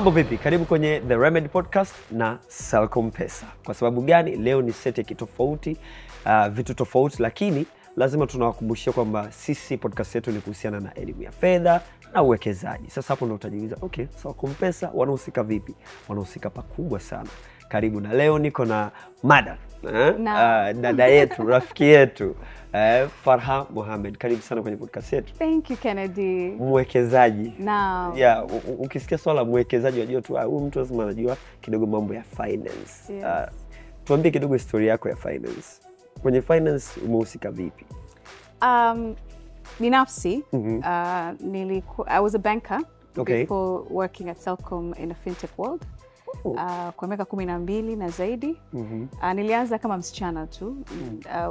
Mambo vipi? Karibu kwenye The Remedy Podcast na Selcom Pesa. Kwa sababu gani? Leo ni set ya kitofauti, vitu tofauti, lakini lazima tunawakumbushia kwamba sisi podcast yetu ni kuhusiana na elimu ya fedha na uwekezaji. Sasa hapo ndio utajiuliza, okay, Selcom Pesa wanahusika vipi? Wanahusika pakubwa sana. Karibu, na leo niko na Mada, dada yetu, rafiki yetu, Farha Mohamed. Karibu sana kwenye podcast yetu. Thank you, Kennedy. Mwekezaji. Now. Yeah, ukisikia swala mwekezaji unajua tu huyu mtu lazima anajua kidogo mambo ya finance. Yes. Tuambie kidogo historia yako ya finance. Kwenye finance umehusika vipi? Binafsi, I was a banker before working at Selcom in a fintech world. Kwa miaka 12 na zaidi. Nilianza kama msichana tu.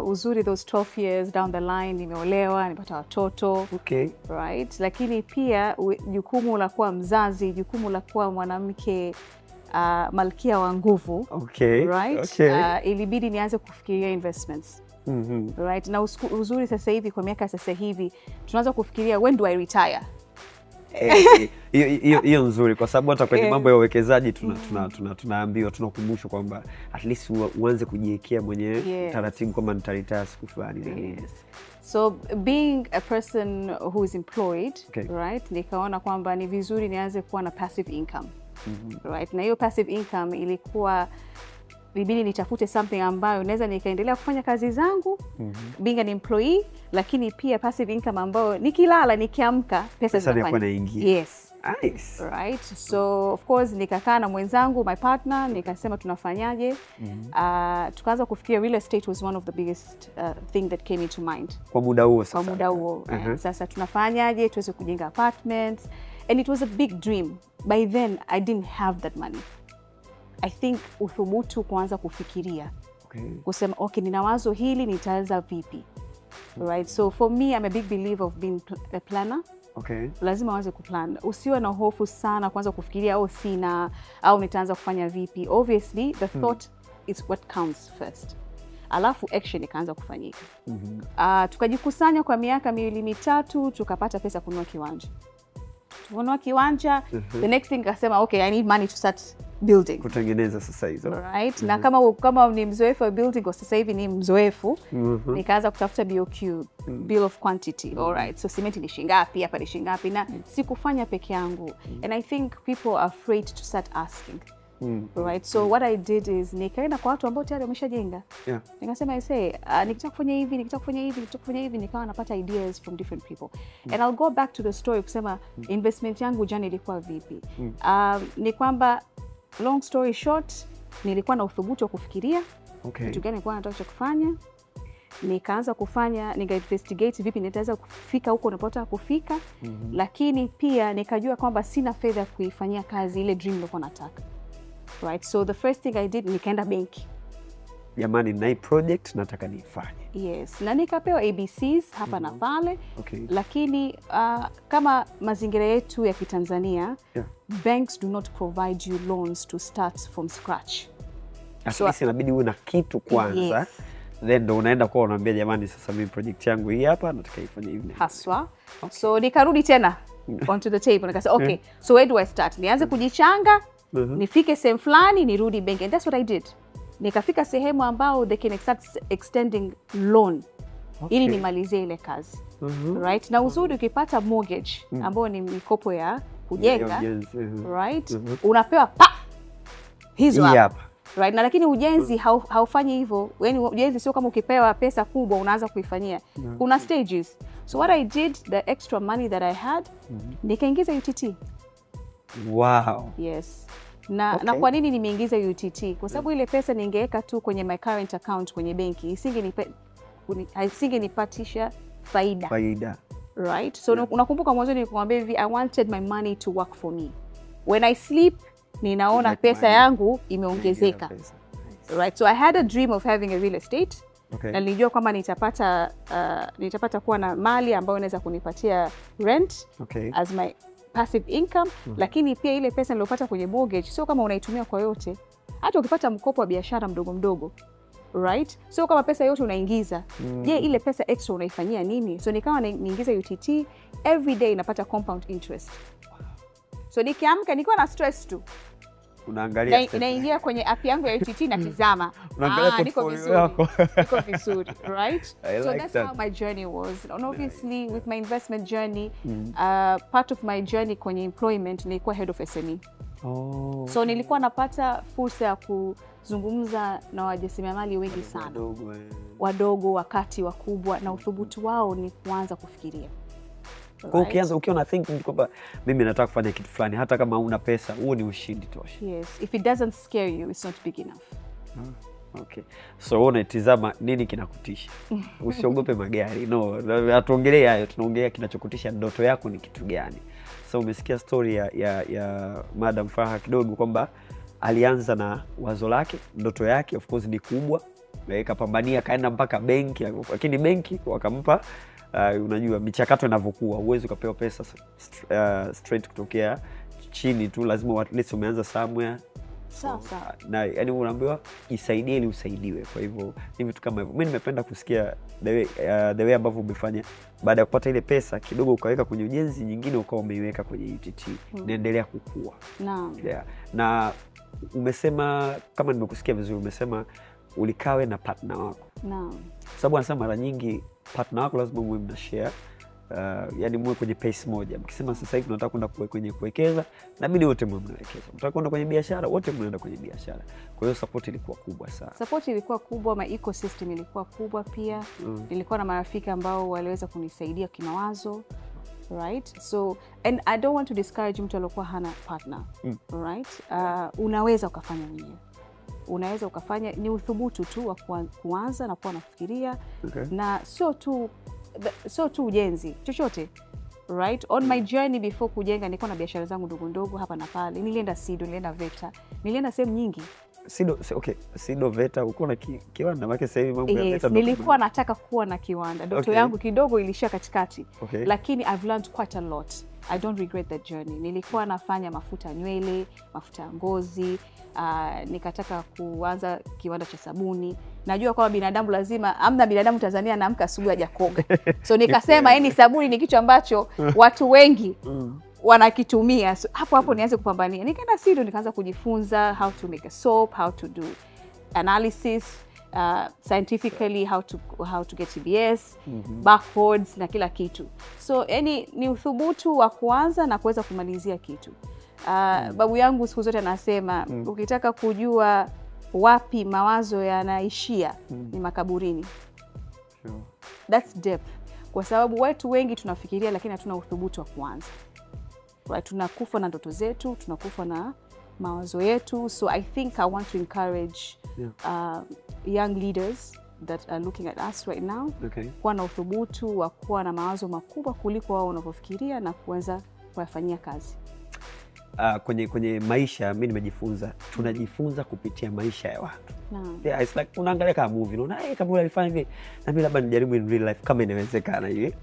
Uzuri those 12 years down the line nimeolewa, nipata watoto. Okay. Right? Lakini pia jukumu la kuwa mzazi, jukumu la kuwa mwanamke malkia wa nguvu. Okay. Right? Okay. Ilibidi nianze kufikiria investments. Right? Na uzuri sasa hivi, kwa miaka sasa hivi tunaanza kufikiria when do I retire? Hiyo nzuri kwa sababu hata kwenye mambo ya uwekezaji tunaambiwa, tunakumbushwa kwamba at least uanze kujiwekea mwenyewe taratibu kwamba nitaretire siku fulani. So being a person who is employed, right, nikaona kwamba ni vizuri nianze kuwa na passive income. Right? Na hiyo passive income ilikuwa bibili nitafute something ambayo naweza nikaendelea kufanya kazi zangu being an employee, lakini pia passive income ambayo nikilala nikiamka pesa zinaingia. Yes. Nice. Right? So of course nikakaa na mwenzangu, my partner, nikasema tunafanyaje? Tukaanza kufikiria real estate was one of the biggest thing that came into mind. Kwa muda huo sasa. Kwa muda huo. Sasa tunafanyaje tuweze kujenga apartments, and it was a big dream. By then I didn't have that money. I think uthubutu kuanza kufikiria. Kusema okay, nina wazo hili, nitaanza vipi? Right? So for me, I'm a big believer of being a planner. Lazima uanze kuplan. Usiwe na hofu sana kuanza kufikiria sina au nitaanza kufanya vipi. Obviously, the thought is what counts first. Alafu action ikaanza kufanyika. Tukajikusanya kwa miaka 2-3 tukapata pesa kununua kiwanja. Kununua kiwanja, the next thing akasema okay, I need money to start building. Kutengeneza sasa hizo. Right? Na kama ni mzoefu wa building, kwa sasa hivi ni mzoefu, nikaanza kutafuta BOQ, bill of quantity. All right. So cement ni shingapi, hapa ni shingapi, na sikufanya peke yangu. And I think people are afraid to start asking. Right? So what I did is nikaenda kwa watu ambao tayari wameshajenga. Nikasema nikitaka kufanya hivi, nikitaka kufanya hivi, nikitaka kufanya hivi, nikawa napata ideas from different people. And I'll go back to the story kusema investment yangu jana ilikuwa vipi. Ni kwamba long story short, nilikuwa na uthubutu wa kufikiria kitu gani nilikuwa nataka kufanya. Nikaanza kufanya, nika-investigate vipi nitaweza kufika huko ninapotaka kufika. Lakini pia nikajua kwamba sina fedha kuifanyia kazi ile dream nilikuwa nataka. Right? So the first thing I did, nikaenda benki. Jamani, na hii project nataka niifanye. Yes. Na nikapewa ABCs hapa na pale. Lakini kama mazingira yetu ya Kitanzania, banks do not provide you loans to start from scratch. So inabidi uwe na kitu kwanza. Then ndo unaenda kwa unaambia jamani, sasa mimi project yangu hii hapa nataka ifanye hivi. Haswa. So nikarudi tena onto the table, nikasema okay, so where do I start? Nianze kujichanga, nifike sehemu fulani, nirudi bank. And that's what I did. Nikafika sehemu ambao they can start extending loan ili nimalizie ile kazi. Right? Na uzuri ukipata mortgage ambao ni mikopo ya kujenga, right? Unapewa hizo hapa. Right? Na lakini ujenzi haufanyi hivyo. Yaani ujenzi sio kama ukipewa pesa kubwa unaanza kuifanyia. Kuna stages. So what I did, the extra money that I had, nikaingiza UTT. Wow. Yes. Na kwa nini nimeingiza UTT? Kwa sababu ile pesa ningeweka tu kwenye my current account kwenye benki, isingenipatisha faida. Right? So unakumbuka mwanzo nilikwambia hivi, I wanted my money to work for me. When I sleep, ninaona pesa yangu imeongezeka. Right? So I had a dream of having a real estate. Na nilijua kwamba nitapata kuwa na mali ambayo inaweza kunipatia rent as my passive income. Lakini pia ile pesa niliyopata kwenye mortgage sio kama unaitumia kwa yote. Hata ukipata mkopo wa biashara mdogo, right? Sio kama pesa yote unaingiza. Je, ile pesa extra unaifanyia nini? So nikawa niingiza UTT, every day napata compound interest. So nikiamka nilikuwa na stress tu. Unaangalia naingia kwenye app yangu ya UTT na tizama. Niko vizuri. Niko vizuri, right? So like that's that. how my journey was. And obviously with my investment journey, part of my journey kwenye employment nilikuwa head of SME. So nilikuwa napata fursa ya kuzungumza na wajasiriamali wengi sana. Wadogo, wakati, wakubwa, na uthubutu wao ni kuanza kufikiria. Kwa ukianza ukiwa na thinking kwamba mimi nataka kufanya kitu fulani hata kama huna pesa, huo ni ushindi tosha. Yes, if it doesn't scare you, it's not big enough. Okay. So unatizama nini kinakutisha. Usiogope magari. No, hatuongelee hayo, tunaongelea kinachokutisha, ndoto yako ni kitu gani. So umesikia story ya Madam Farha kidogo kwamba alianza na wazo lake, ndoto yake of course ni kubwa. Kapambania kaenda mpaka benki, lakini benki wakampa unajua michakato inavyokuwa, uwezo ukapewa pesa straight kutokea chini tu, lazima at least umeanza somewhere. Sasa Na yani unaambiwa isaidie ili usaidiwe. Kwa hivyo ni vitu kama hivyo. Mimi nimependa kusikia the way ambavyo umefanya baada ya kupata ile pesa kidogo ukaweka kwenye ujenzi, nyingine ukawa umeiweka kwenye UTT. Naendelea kukua. Naam. Yeah. Na umesema, kama nimekusikia vizuri, umesema ulikawe na partner wako. Naam. Sababu anasema mara nyingi partner wako lazima muwe mna share. Yani muwe kwenye pace moja. Mkisema sasa hivi tunataka kwenda kwenye kuwekeza, inabidi wote muwe mnawekeza. Mtaka kwenda kwenye biashara, wote mnaenda kwenye biashara. Kwa hiyo support ilikuwa kubwa sana. Support ilikuwa kubwa, my ecosystem ilikuwa kubwa pia. Nilikuwa na marafiki ambao waliweza kunisaidia kimawazo. Right? So, and I don't want to discourage mtu aliyokuwa hana partner. Right? Unaweza ukafanya mwenyewe. Unaweza ukafanya, ni uthubutu tu wa kuanza na kuwa nafikiria. Na sio tu ujenzi, chochote. Right? On my journey before kujenga nilikuwa na biashara zangu ndogo ndogo hapa na pale. Nilienda Sido, nilienda VETA. Nilienda sehemu nyingi. Sido, okay. Sido, VETA, uko na kiwanda mpaka sasa hivi mambo ya VETA. Nilikuwa nataka kuwa na kiwanda. Ndoto yangu kidogo ilishia katikati. Lakini I've learned quite a lot. I don't regret that journey. Nilikuwa nafanya mafuta ya nywele, mafuta ya ngozi, nikataka kuanza kiwanda cha sabuni. Najua kwamba binadamu lazima, amna binadamu Tanzania anaamka asubuhi hajakoga. So nikasema sabuni ni kitu ambacho watu wengi wanakitumia. So hapo nianze kupambania. Nikaenda Sido nikaanza kujifunza how to make a soap, how to do analysis, scientifically how to get TBS, barcodes na kila kitu. So ni uthubutu wa kuanza na kuweza kumalizia kitu. Babu yangu siku zote anasema ukitaka kujua wapi mawazo yanaishia ni makaburini. That's depth. Kwa sababu watu wengi tunafikiria lakini hatuna uthubutu wa kuanza. Right, tunakufa na ndoto zetu, tunakufa na mawazo yetu. So I think I want to encourage young leaders that are looking at us right now. Kuwa na uthubutu wa kuwa na mawazo makubwa kuliko wao wanavyofikiria na kuanza kuyafanyia kazi. Kwenye maisha mimi nimejifunza, tunajifunza kupitia maisha ya watu. Yeah, it's like unaangalia kama movie, unaona kama alifanya hivi na mimi labda nijaribu in real life kama inawezekana hivi.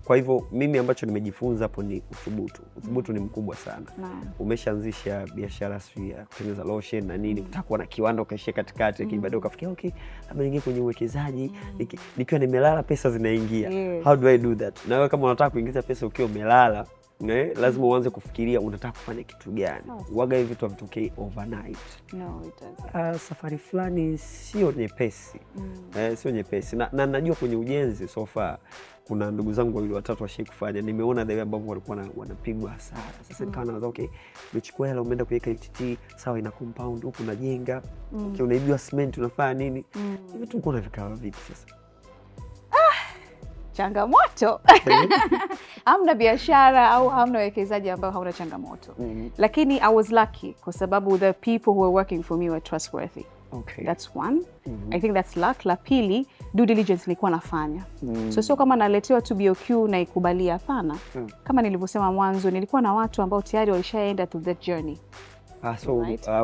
Kwa hivyo mimi ambacho nimejifunza hapo ni uthubutu. Uthubutu ni mkubwa sana. Umeshaanzisha biashara ya kutengeneza lotion na nini, utakuwa na kiwanda ukaishia katikati, lakini baadaye ukafikia okay, labda ningie kwenye uwekezaji, nikiwa nimelala pesa zinaingia. How do I do that? Na wewe kama unataka kuingiza pesa ukiwa umelala, lazima uanze kufikiria unataka kufanya kitu gani. Waga hivi vitu havitokei overnight. No, it doesn't. Safari fulani sio nyepesi. Sio nyepesi. Na najua kwenye ujenzi so far kuna ndugu zangu wawili watatu washai kufanya. Nimeona the way ambavyo walikuwa wanapigwa hasara. Sasa nikawa nawaza okay, umechukua hela umeenda kuweka UTT, sawa ina compound huko unajenga. Okay, unaibiwa cement unafanya nini? Hivi tu uko na vikao vipi sasa? Changamoto. Hamna biashara au hamna wekezaji ambao hauna changamoto. Lakini I was lucky kwa sababu the people who were working for me were trustworthy. That's one. I think that's luck. La pili, due diligence nilikuwa nafanya. So sio kama naletewa tu BOQ na ikubalia, hapana. Kama nilivyosema mwanzo, nilikuwa na watu ambao tayari walishaenda through that journey. So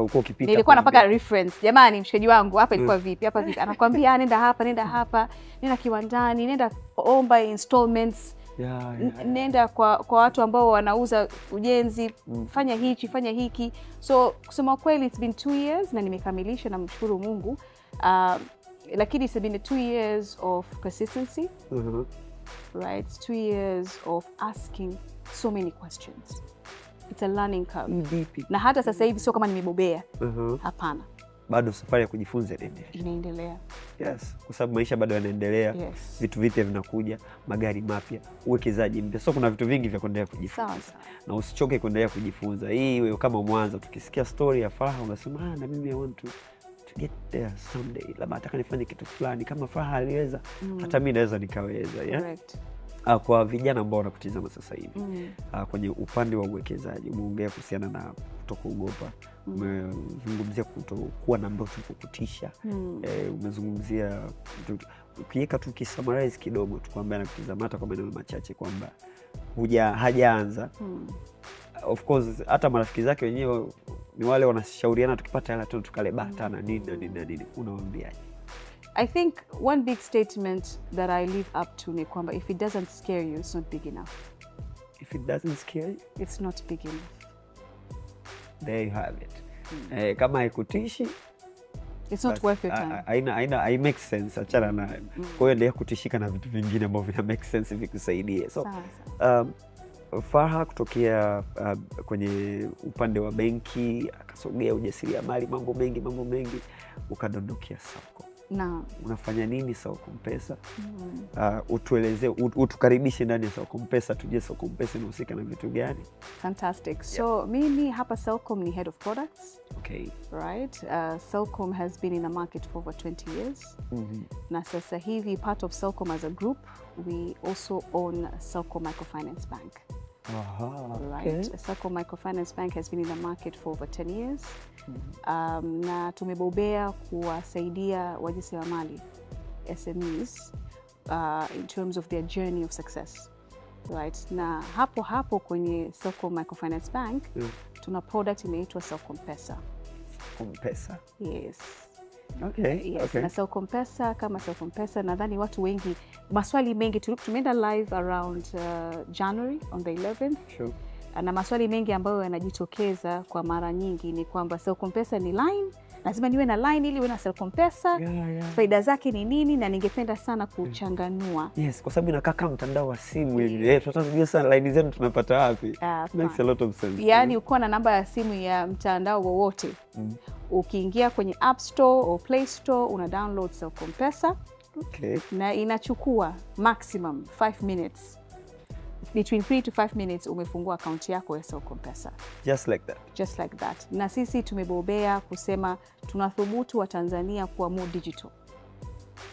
uko ukipita nilikuwa napaka reference, jamani mshikaji wangu hapa ilikuwa vipi, hapa vipi, anakuambia nenda hapa, nenda kiwandani, nenda omba installments, nenda kwa watu ambao wanauza ujenzi, fanya hichi, fanya hiki. So kusema kweli it's been 2 years na nimekamilisha na mshukuru Mungu. Lakini it's been 2 years of consistency. Right, 2 years of asking so many questions. It's a learning curve. Vipi? Na hata sasa hivi sio kama nimebobea. Hapana. Bado safari ya kujifunza inaendelea. Yes, kwa sababu maisha bado yanaendelea. Yes. Vitu vipya vinakuja, magari mapya, uwekezaji mpya. So kuna vitu vingi vya kuendelea kujifunza. Sawa. Na usichoke kuendelea kujifunza. Hii wewe kama mwanzo tukisikia story ya Farha unasema na mimi I want to get there someday. Labda nataka nifanye kitu fulani kama Farha aliweza, hata mimi naweza nikaweza, yeah? Correct. Kwa vijana ambao wanakutizama sasa hivi, kwenye upande wa uwekezaji, umeongea kuhusiana na kutokuogopa, umezungumzia kutokuwa na ndoto kukutisha, umezungumzia ukiweka tu kisummarize kidogo tu kwamba anakutizama hata kwa maneno machache kwamba hajaanza. Of course hata marafiki zake wenyewe ni wale wanashauriana tukipata hela tu tukale bata na nini, unawaambiaje? I think one big statement that I live up to ni kwamba if it doesn't scare you, it's not big enough. If it doesn't scare you, it's not big enough. There you have it. Kama haikutishi, it's not worth your time. I make sense, achana nayo. Kwa hiyo ndio kutishika na vitu vingine ambavyo vina make sense vikusaidie. So Farha kutokea kwenye upande wa benki akasogea ujasiriamali, mambo mengi ukadondokea Selcom. Na unafanya nini Selcom Pesa? Utueleze, utukaribishe ndani ya Selcom Pesa, tujue Selcom Pesa inahusika na vitu gani? Fantastic. So mimi hapa Selcom ni head of products. Okay. Right. Selcom has been in the market for over 20 years. Na sasa hivi part of Selcom as a group, we also own Selcom Microfinance Bank. Right. Okay. Selcom Microfinance Bank has been in the market for over 10 years. Na tumebobea kuwasaidia wajasiriamali SMEs in terms of their journey of success. Right. Na hapo kwenye Selcom Microfinance Bank tuna product inaitwa Selcom Pesa. Selcom Pesa. Yes. Okay. Yes. Okay. Na Selcom Pesa, kama Selcom Pesa, nadhani watu wengi, maswali mengi, tumeenda live around January on the 11th. Sure. Na maswali mengi ambayo yanajitokeza kwa mara nyingi ni kwamba Selcom Pesa ni line, lazima niwe na line ili uwe na Selcom Pesa. Faida zake ni nini? Na ningependa sana kuchanganua. Yes, kwa sababu inakaa kama mtandao wa simu hivi. Tunataka sana line zetu tunapata wapi? Makes a lot of sense. Yaani uko na namba ya simu ya mtandao wowote. Ukiingia kwenye App Store au Play Store una download Selcom Pesa. Okay. Na inachukua maximum 5 minutes. Between 3 to 5 minutes umefungua account yako ya Selcom Pesa. Just like that. Just like that. Na sisi tumebobea kusema tunathubutu wa Tanzania kuwa more digital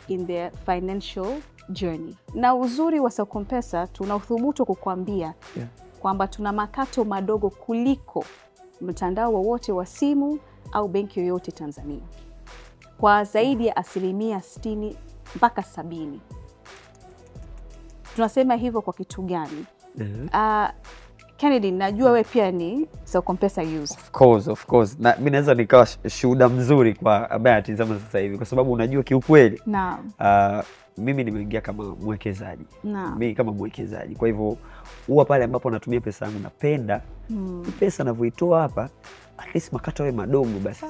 in their financial journey. Na uzuri wa Selcom Pesa tunathubutu kukuambia kwamba tuna makato madogo kuliko mtandao wowote wa simu au benki yoyote Tanzania. Kwa zaidi ya 60% mpaka 70%. Tunasema hivyo kwa kitu gani? Kennedy, najua wewe pia ni Selcom Pesa user. Of course. Na mimi naweza nikawa shuhuda mzuri kwa ambaye atizama sasa hivi kwa sababu unajua kiukweli. Naam. Mimi nimeingia kama mwekezaji. Naam. Mimi kama mwekezaji. Kwa hivyo huwa pale ambapo natumia pesa yangu napenda pesa ninavyoitoa hapa at least makato yawe madogo basi.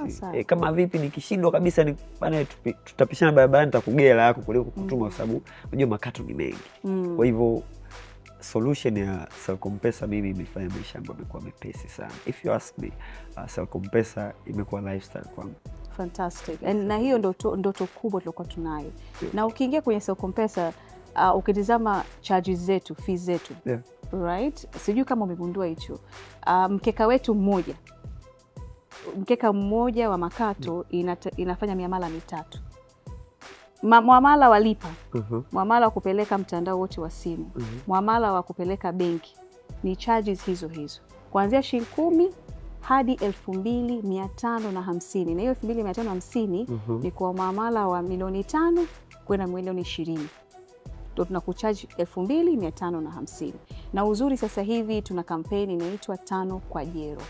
Kama vipi nikishindwa kabisa ni bana tutapishana barabarani nitakugela yako kuliko kutuma kwa sababu unajua makato ni mengi. Kwa hivyo solution ya Selcom Pesa mimi imefanya maisha yangu yamekuwa mepesi sana. If you ask me, Selcom Pesa imekuwa lifestyle kwangu. Fantastic. Na hiyo ndoto kubwa tulikuwa tunayo. Na ukiingia kwenye Selcom Pesa, ukitizama charges zetu, fees zetu. Right? Sijui kama umegundua hicho. Mkeka wetu mmoja. Mkeka mmoja wa makato inafanya miamala 3. Muamala wa lipa, muamala wa kupeleka mtandao wote wa simu, muamala wa kupeleka benki ni charges hizo. Kuanzia shilingi 10 hadi 2,550. Na hiyo 2,550 ni kwa muamala wa milioni 5 kwenda milioni 20. Ndio tunakucharge 2,550. Na uzuri sasa hivi tuna kampeni inaitwa 5 kwa jero.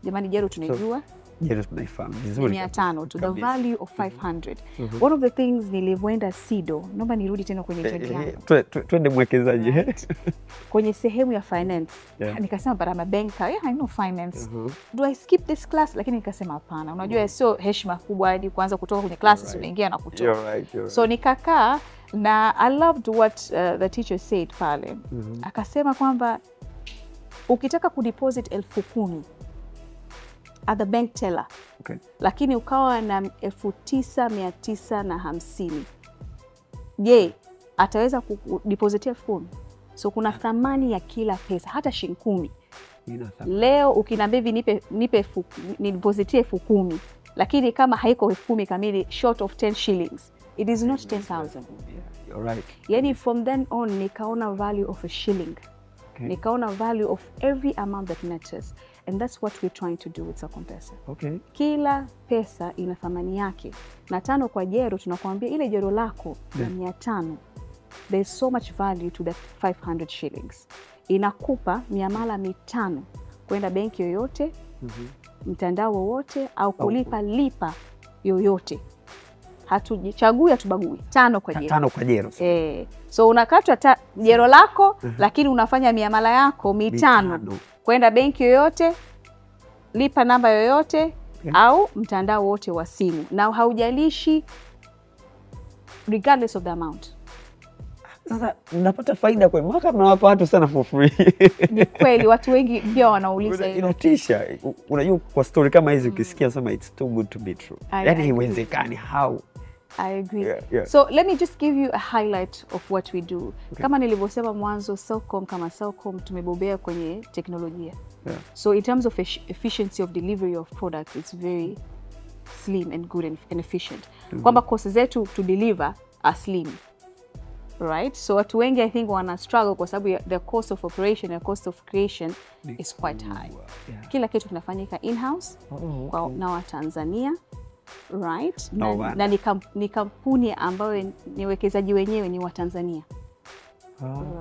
Jamani, jero tunaijua? Jero tunaifahamu vizuri. 500 to the value of 500. One of the things nilivyoenda SIDO, naomba nirudi tena kwenye tag yangu. Twende mwekezaji. Kwenye sehemu ya finance. Nikasema but I'm a banker. I know finance. Do I skip this class? Lakini nikasema hapana. Unajua sio heshima kubwa hadi kuanza kutoka kwenye classes unaingia na kutoka. You're right. So nikakaa na I loved what the teacher said pale. Akasema kwamba ukitaka kudeposit 10,000 at the bank teller, Okay. lakini ukawa na 9,950, je, ataweza kudepositia 10,000? So kuna thamani ya kila pesa, hata shilingi 10. Leo ukiniambia hivi nipe nidepositie 10,000, lakini kama haiko 10,000 kamili, short of 10 shillings, it is not 10,000. You're right. Yani from then on nikaona value of a shilling. Okay. Nikaona value of every amount that matters, and that's what we're trying to do with SelcomPesa. Okay. Kila pesa ina thamani yake, na 5 kwa jero tunakuambia ile jero lako ya 500, there's so much value to that 500 shillings. Inakupa miamala 500 kwenda benki yoyote, mtandao wowote, au kulipa lipa yoyote. Hatujichagui, hatubagui. 5 kwa jero. 5 kwa jero. So unakatwa jero lako, lakini unafanya miamala yako 500 kwenda benki yoyote, lipa namba yoyote, au mtandao wote wa simu, na haujalishi regardless of the amount. Sasa unapata faida kwa mwaka, mnawapa watu sana for free. Ni kweli, watu wengi pia wanauliza hilo. Inatisha. Unajua kwa story kama hizi ukisikia sema it's too good to be true. Yani haiwezekani, how? I agree. Yeah. So let me just give you a highlight of what we do. Kama nilivyosema mwanzo, Selcom kama Selcom tumebobea kwenye teknolojia. So in terms of efficiency of delivery of products, it's very slim and good and efficient. Kwamba costs zetu to deliver are slim. Right? So watu wengi I think wana struggle kwa sababu the cost of operation and cost of creation is quite high. Kila kitu kinafanyika in-house na Watanzania. Right? Na ni kampuni ambayo ni wekezaji wenyewe ni Watanzania.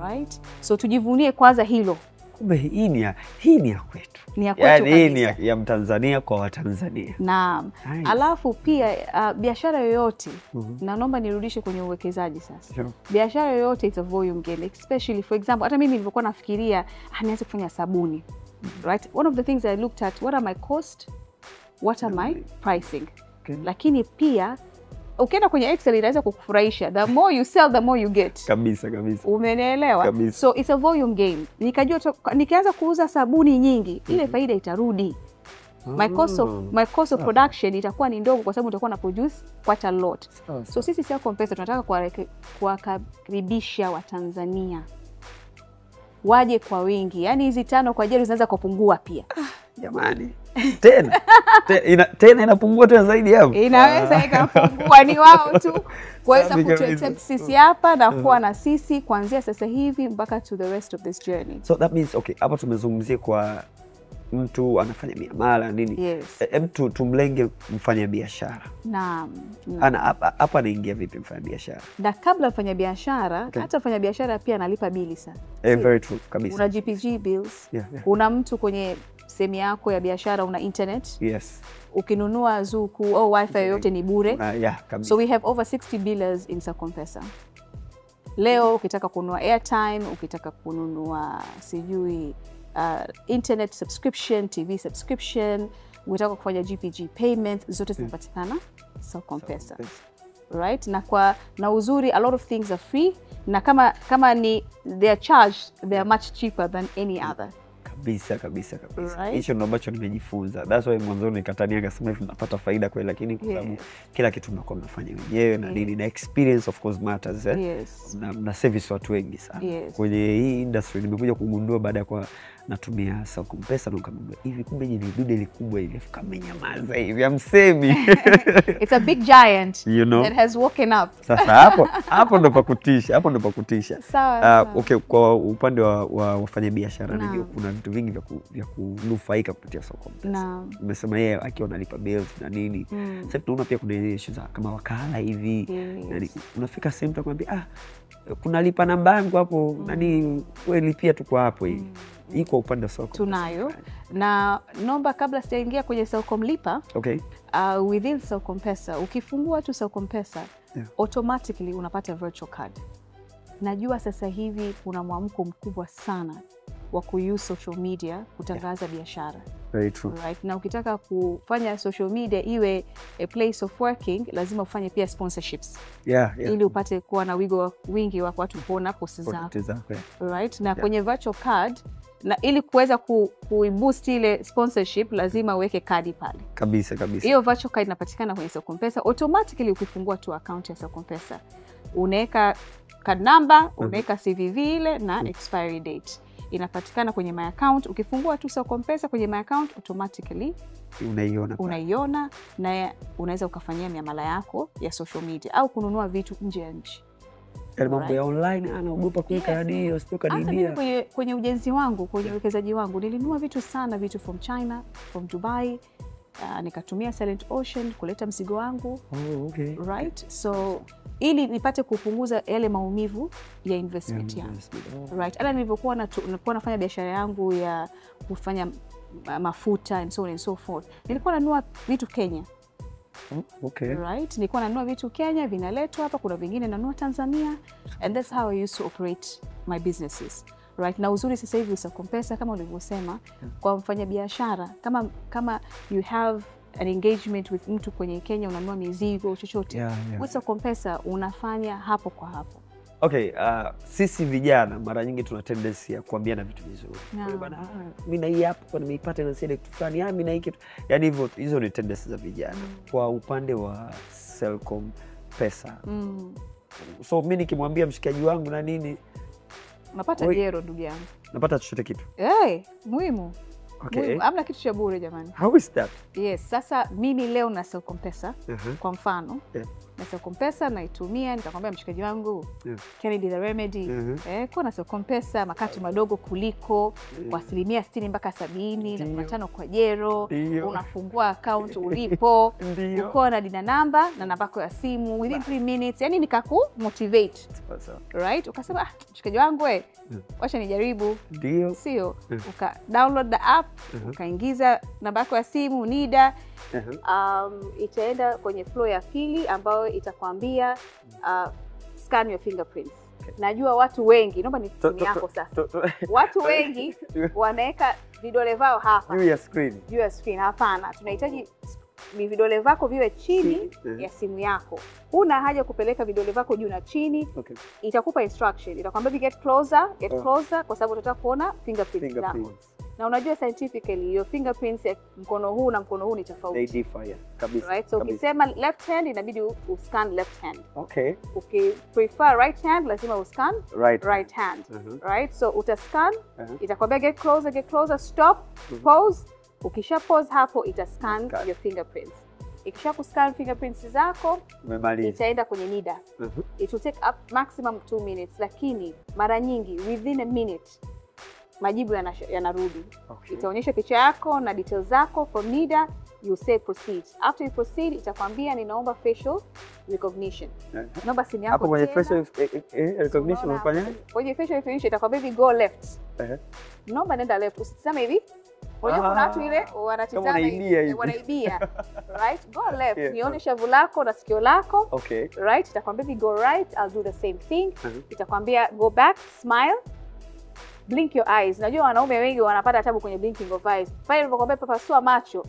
Right? So tujivunie kwanza hilo. Kumbe hii ni ya kwetu. Ni ya kwetu, yani hii ni ya Mtanzania kwa Watanzania. Naam. Nice. Alafu pia biashara yoyote, na naomba nirudishe kwenye uwekezaji sasa. Sure. Biashara yoyote it's a volume game, especially for example, hata mimi nilivyokuwa nafikiria nianze kufanya sabuni. Right? One of the things I looked at, what are my cost? What are my pricing? Okay. Lakini pia ukienda kwenye Excel inaweza kukufurahisha. The more you sell, the more you get. Kabisa. Umenielewa? So it's a volume game. Nikajua nikianza kuuza sabuni nyingi, ile faida itarudi. My cost of production itakuwa ni ndogo kwa sababu nitakuwa na produce quite a lot. So sisi SelcomPesa tunataka kuwakaribisha Watanzania waje kwa wingi. Yani hizi 5 kwa jero zinaweza kupungua pia. Jamani. Tena inapungua tena zaidi hapo. Inaweza ikapungua, ni wao tu kuweza kutuaccept sisi hapa na kuwa na sisi kuanzia sasa hivi mpaka to the rest of this journey. So that means okay, hapa tumezungumzia kwa mtu anafanya miamala nini. Yes. Mtu tumlenge mfanya biashara. Naam. Hapa anaingia vipi mfanya biashara? Na kabla mfanya biashara, hata mfanya biashara pia analipa bili sana. Very true kabisa. Una GPG bills. Una mtu kwenye sehemu yako ya biashara una internet. Yes. Ukinunua Zuku au wifi yote ni bure. So we have over 60 billers in SelcomPesa. Leo ukitaka kununua airtime, ukitaka kununua sijui internet subscription, TV subscription, ukitaka kufanya GPG payments, zote zinapatikana SelcomPesa. Right? Na uzuri, a lot of things are free, na kama ni they are charged, they are much cheaper than any other. Kabisa. Hicho ndo ambacho nimejifunza. That's why mwanzo nikatania akasema hivi tunapata faida kweli, lakini kwa sababu kila kitu mnakuwa mnafanya wenyewe na nini, na experience of course matters. Na service watu wengi sana. Kwenye hii industry nimekuja kugundua baada ya kwa natumia SelcomPesa ndo nikamwambia hivi kumbe ni dude likubwa hivi kama nyamaza hivi amsemi. It's a big giant, you know, that has woken up. Sasa hapo ndo pakutisha. Sawa. Okay, kwa upande wa wafanya biashara ndio kuna vitu vingi vya kunufaika kupitia SelcomPesa. Nimesema yeye akiwa analipa bills na nini. Sasa tunaona pia kuna issues kama wakala hivi. Unafika sehemu tunakwambia kunalipa namba yangu hapo nani wewe lipia tu kwa hapo hivi. Iko upande wa SelcomPesa tunayo. Na nomba kabla sijaingia kwenye Selcom Lipa, within SelcomPesa ukifungua tu SelcomPesa automatically unapata virtual card. Najua sasa hivi kuna mwamko mkubwa sana wa kuuse social media kutangaza biashara. Very true. Right? Na ukitaka kufanya social media iwe a place of working, lazima ufanye pia sponsorships. Yeah. Ili upate kuwa na wingi wa watu kuona posts zako. Right? Na kwenye virtual card, na ili kuweza kuiboost ile sponsorship, lazima uweke kadi pale. Kabisa. Hiyo virtual card inapatikana kwenye Selcom-Pesa. Automatically ukifungua tu account ya Selcom-Pesa, unaweka card number, unaweka CVV ile na expiry date. Inapatikana kwenye my account. Ukifungua tu Selcom-Pesa kwenye my account, automatically unaiona na unaweza ukafanyia miamala yako ya social media au kununua vitu nje ya nchi. Mambo ya online anaogopa kuweka hadi hiyo stoka didia. Kwenye ujenzi wangu, kwenye uwekezaji wangu, nilinunua vitu from China, from Dubai. Nikatumia Silent Ocean kuleta mzigo wangu. Okay. Right? So ili nipate kupunguza yale maumivu ya investment yangu. Right? Ala nilivyokuwa nafanya biashara yangu ya kufanya mafuta and so on and so forth. Nilikuwa nanunua vitu Kenya. Okay. Right? Nilikuwa nanunua vitu Kenya, vinaletwa hapa, kuna vingine nanunua Tanzania, and that's how I used to operate my businesses. Right? Na uzuri sasa hivi Selcom-Pesa kama ulivyosema, kwa mfanya biashara, kama you have an engagement with mtu kwenye Kenya, unanunua mizigo chochote, with Selcom-Pesa unafanya hapo kwa hapo. Okay, sisi vijana mara nyingi tuna tendency ya kuambiana vitu vizuri. Bwana, mimi na hii hapo kwa nimeipata na sasa kitu fulani, mimi na hii kitu. Yaani hivyo, hizo ni tendency za vijana. Kwa upande wa Selcom-Pesa. So mimi nikimwambia mshikaji wangu na nini, napata jero ndugu yangu. Napata chochote kitu. Muhimu. Okay. Amna kitu cha bure jamani. How is that? Yes, sasa mimi leo na Selcom-Pesa kwa mfano. Na Selcom-Pesa naitumia, nitakwambia mshikaji wangu Kennedy the Remedy, kwa na Selcom-Pesa makato madogo kuliko kwa 60% mpaka 70 na 5 kwa jero. Unafungua account ulipo, uko na dina namba na namba yako ya simu within 3 minutes. Yani nikaku motivate. Right? Ukasema mshikaji wangu wacha nijaribu. Ndio. Sio? Uka download the app, ukaingiza namba yako ya simu, NIDA. Itaenda kwenye flow ya pili ambayo itakwambia scan your fingerprints. Najua watu wengi, naomba nitumie yako sasa. Watu wengi wanaweka vidole vao hapa. Juu ya screen. Hapana. Tunahitaji vidole vako viwe chini ya simu yako. Huna haja kupeleka vidole vako juu na chini. Itakupa instruction. Itakwambia get closer kwa sababu utataka kuona fingerprints zako. Na unajua scientifically your fingerprints ya mkono huu na mkono huu ni tofauti. They differ, kabisa. Right? So ukisema left hand inabidi uscan left hand. Okay. Prefer right hand lazima uscan right hand. Right? So utascan, itakwambia get closer, stop, pause. Ukisha pause hapo itascan your fingerprints. Ikisha kuscan fingerprints zako, itaenda kwenye NIDA. It will take up maximum 2 minutes, lakini mara nyingi within a minute majibu yanarudi. Itaonyesha picha yako na details zako from NIDA, you say proceed. After you proceed, itakwambia ninaomba facial recognition. Naomba simu yako. Hapo kwenye facial recognition unafanya? Kwenye facial recognition itakwambia go left. Naomba nenda left. Usiseme hivi. Unajua kuna watu ile wanatizama wanaibia. Right? Go left. Nione shavu lako na sikio lako. Okay. Right? Itakwambia go right, I'll do the same thing. Itakwambia go back, smile. Blink your eyes. Najua wanaume wengi wanapata tabu kwenye blinking of eyes. Pale nilipokuambia papasua macho.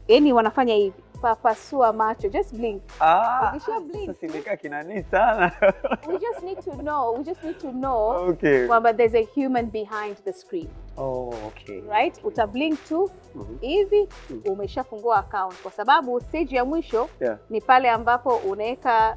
Yaani wanafanya hivi. Papasua macho. Just blink. Ukisha blink. Sasa simekaa kinani sana. We just need to know kwamba there's a human behind the screen. Okay. Right? Uta blink tu hivi umeshafungua account kwa sababu stage ya mwisho ni pale ambapo unaweka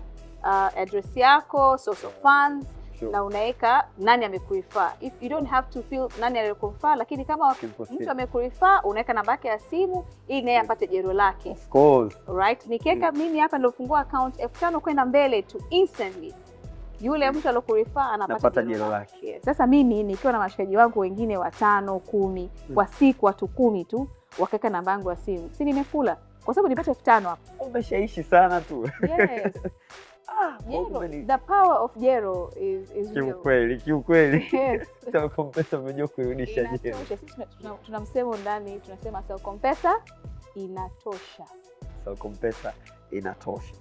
address yako, source of funds. Na unaweka nani amekurefer. If you don't have to fill nani alikurefer, lakini kama mtu amekurefer unaweka namba yake ya simu ili naye apate jero lake. Of course. Right? Nikiweka mimi hapa nilofungua account 5,000 kwenda mbele tu instantly yule mtu alokurefer anapata jero lake. Sasa mimi nikiwa na mashikaji wangu wengine 5, 10 kwa siku watu 10 tu wakaweka namba yangu ya simu. Si nimekula kwa sababu nipate 5,000 hapo. Umeshaishi sana tu. Yes. The power of jero is real. Kiukweli. Yes. Selcom-Pesa umejua kurudisha jero. Sisi tuna msemo ndani tunasema Selcom-Pesa inatosha. Selcom-Pesa inatosha.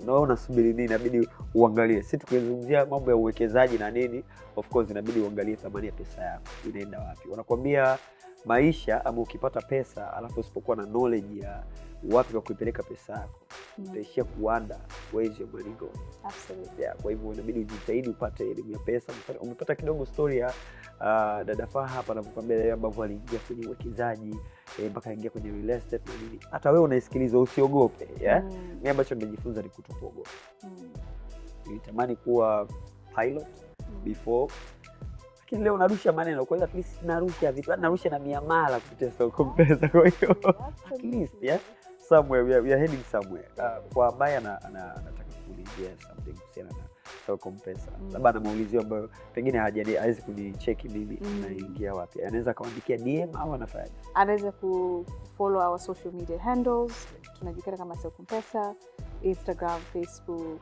Na unasubiri nini? Inabidi uangalie. Sisi tukizungumzia mambo ya uwekezaji na nini, of course inabidi uangalie thamani ya pesa yako inaenda wapi. Wanakuambia maisha ama ukipata pesa alafu usipokuwa na knowledge ya wapi wa kuipeleka pesa yako, utaishia kuanda where is your money going. Absolutely. Yeah, kwa hivyo inabidi ujitahidi upate elimu ya pesa. Umepata kidogo story ya dada Faha hapa anapokuambia yeye ambavyo aliingia kwenye uwekezaji mpaka aingia kwenye real estate na nini. Hata wewe unaisikiliza usiogope, yeah? Mimi ambacho nimejifunza ni kutokuogopa. Nilitamani kuwa pilot before, lakini leo narusha maneno, kwa hiyo at least narusha vitu, narusha na miamala kupitia Selcom-Pesa. Kwa hiyo at least, yeah, somewhere we are heading somewhere. Kwa ambaye anataka kuulizia something kuhusiana na Selcom-Pesa, labda na maulizio ambayo pengine hawezi kunicheki mimi, naingia wapi? Anaweza kaandikia DM au anafanya? Anaweza kufollow our social media handles. Tunajulikana kama Selcom-Pesa, Instagram, Facebook,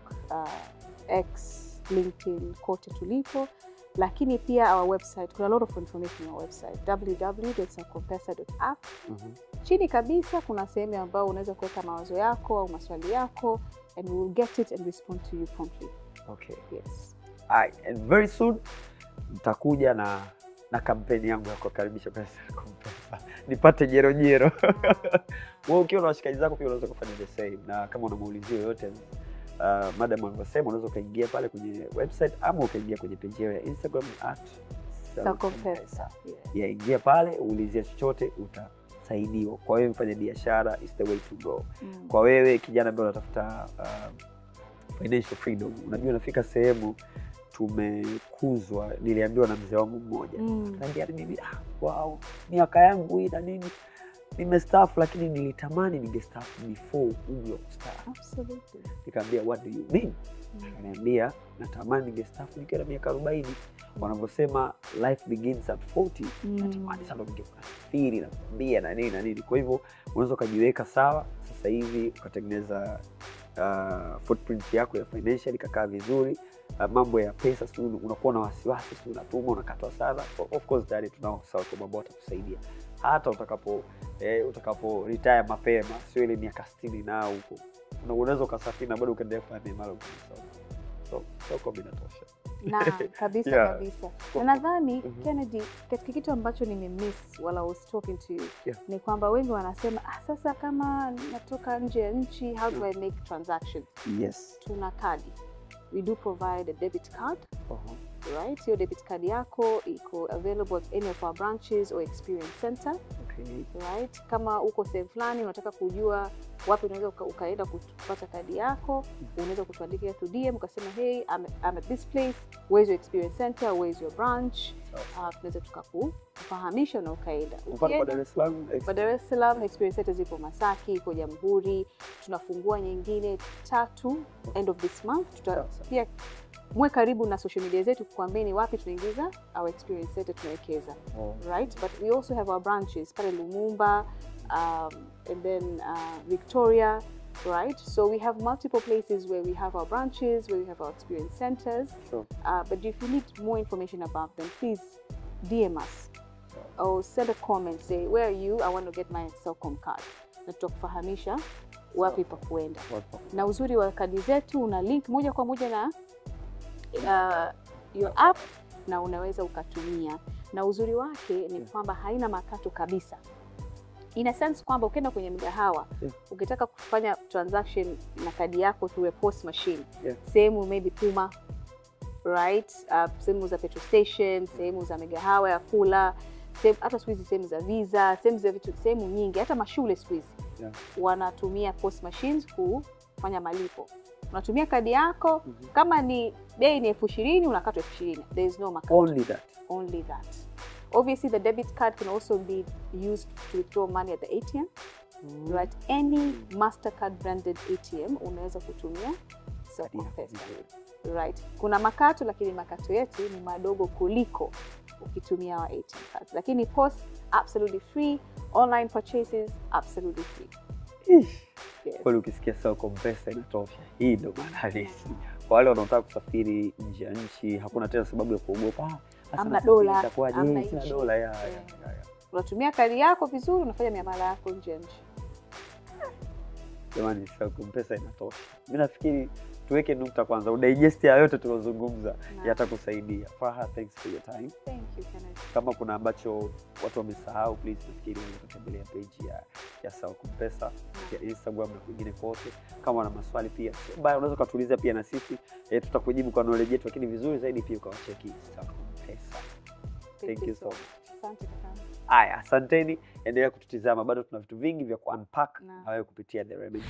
X, LinkedIn, kote tulipo. Lakini pia our website, kuna a lot of information on our website, www.selcompesa.app. Chini kabisa kuna sehemu ambayo unaweza kuweka mawazo yako au maswali yako, and we will get it and respond to you promptly. Okay. Yes. And very soon nitakuja na kampeni yangu ya kukaribisha kwa Selcom-Pesa. Nipate jero. Wewe ukiwa na washikaji zako pia unaweza kufanya the same, na kama una maulizio yoyote madam alivyosema, unaweza kaingia pale kwenye website ama ukaingia kwenye page ya Instagram @Selcom-Pesa. Yeah, ingia pale uulizie chochote utasaidiwa. Kwa wewe mfanya biashara, is the way to go. Kwa wewe kijana ambaye unatafuta financial freedom, unajua nafika sehemu tumekuzwa. Niliambiwa na mzee wangu mmoja, ananiambia mimi wow, miaka yangu hii na nini, nimestaafu lakini nilitamani ningestaafu before umri wa kustaafu. Absolutely. Nikamwambia what do you mean? Akaniambia natamani ningestaafu nikiwa na miaka 40. Wanavyosema life begins at 40. Natamani sana ningekuwa kusafiri na kuambia na nini. Kwa hivyo unaweza kujiweka sawa sasa hivi, ukatengeneza footprint yako ya financial ikakaa vizuri. Mambo ya pesa sio unakuwa na wasiwasi, sio unatuma unakatwa sana. Of course tayari tunao Selcom ambao watakusaidia hata utakapo retire mapema, sio ile miaka 60 na huko. Unaweza ukasafiri na bado ukaendelea kufanya mara kwa so Selcom inatosha. Na kabisa Yeah. kabisa. Na nadhani Kennedy, katika kitu ambacho nimemiss while I was talking to you, ni kwamba wengi wanasema sasa kama natoka nje ya nchi, how do I make transactions? Yes. Tuna kadi. We do provide a debit card. Right? Your debit card yako iko available at any of our branches or experience center. Okay. Right? Kama uko sehemu fulani unataka kujua wapi unaweza ukaenda kupata kadi yako, unaweza kutuandikia tu DM ukasema hey, I'm at this place, where's your experience center, where's your branch? Tunaweza tukakufahamisha na ukaenda. Kwa Dar es Salaam, Dar es Salaam experience center zipo Masaki, iko Jamhuri. Tunafungua nyingine 3 end of this month. Pia mwe karibu na social media zetu kukuambieni wapi tunaingiza our experience center tunawekeza. Right? But we also have our branches pale Lumumba, and then Victoria, right? So we have multiple places where we have our branches, where we have our experience centers. Sure. But if you need more information about them, please DM us or send a comment, say where are you, I want to get my Selcom card. Na tutakufahamisha wapi pa kuenda. Na uzuri wa kadi zetu una link moja kwa moja na your app na unaweza ukatumia. Na uzuri wake ni kwamba haina makato kabisa. In a sense kwamba ukienda kwenye mgahawa, ukitaka kufanya transaction na kadi yako through a POS machine, sehemu maybe Puma, right? Sehemu za petrol station, sehemu za migahawa ya kula, hata siku hizi sehemu za Visa, sehemu nyingi, hata mashule siku hizi wanatumia POS machines kufanya malipo. Unatumia kadi yako, kama ni bei ni 20,000 unakatwa 20,000. There is no makato. Only that. Obviously, the debit card can also be used to withdraw money at the ATM. Right? Any MasterCard branded ATM unaweza kutumia Selcom-Pesa. Right? Kuna makato, lakini makato yetu ni madogo kuliko ukitumia wa ATM cards. Lakini POS absolutely free, online purchases absolutely free. Kwa ukisikia Selcom-Pesa inatosha. Hii ndio maana halisi. Kwa wale wanaotaka kusafiri nje ya nchi, hakuna tena sababu ya kuogopa. Amna dola, amna dola. Unatumia kadi yako vizuri, unafanya miamala yako nje ya nchi. Jamani, Selcom-Pesa inatosha. Mimi nafikiri tuweke nukta kwanza, udigest ya yote tulozungumza, yatakusaidia. Farha, thanks for your time. Thank you, Kenneth. Kama kuna ambacho watu wamesahau, please nafikiri tembelea page ya Selcom Pesa ya Instagram na kwingine kote. Kama wana maswali pia baya, unaweza kutuuliza pia na sisi tutakujibu kwa knowledge yetu, lakini vizuri zaidi pia ukawacheki Selcom Pesa. Thank you so much. Asante sana. Aya, asanteni, endelea kututizama, bado tuna vitu vingi vya ku-unpack na wewe kupitia The Remedy.